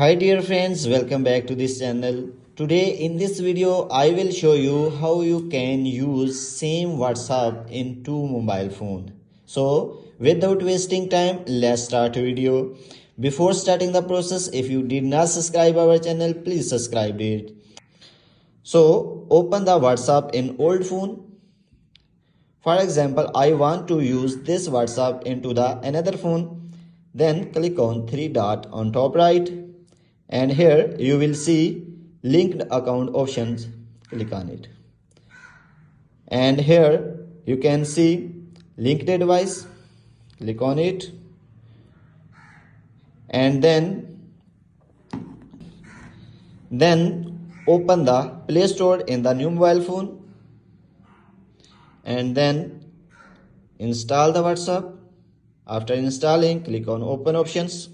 Hi dear friends, welcome back to this channel. Today in this video I will show you how you can use same WhatsApp in two mobile phone. So without wasting time, let's start the video. Before starting the process, if you did not subscribe our channel, please subscribe it. So open the WhatsApp in old phone. For example, I want to use this WhatsApp into the another phone. Then click on three dot on top right. And here you will see linked account options. Click on it. And here you can see linked device. Click on it. And then open the Play Store in the new mobile phone. And then install the WhatsApp. After installing, click on open options.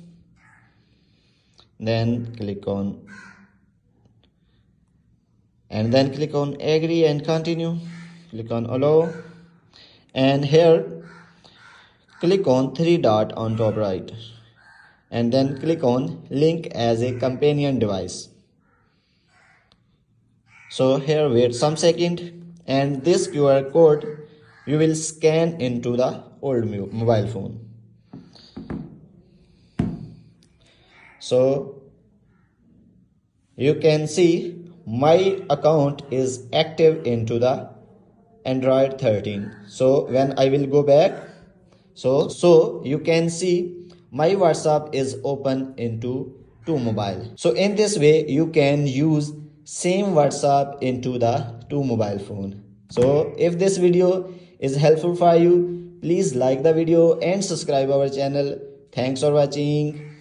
Then click on agree and continue. Click on allow. And here click on three dot on top right. And then click on link as a companion device. So here wait some second, and this QR code you will scan into the old mobile phone. So you can see my account is active into the Android 13. So when I will go back, so you can see my WhatsApp is open into two mobile. So in this way you can use same WhatsApp into the two mobile phone. So if this video is helpful for you, please like the video and subscribe our channel. Thanks for watching.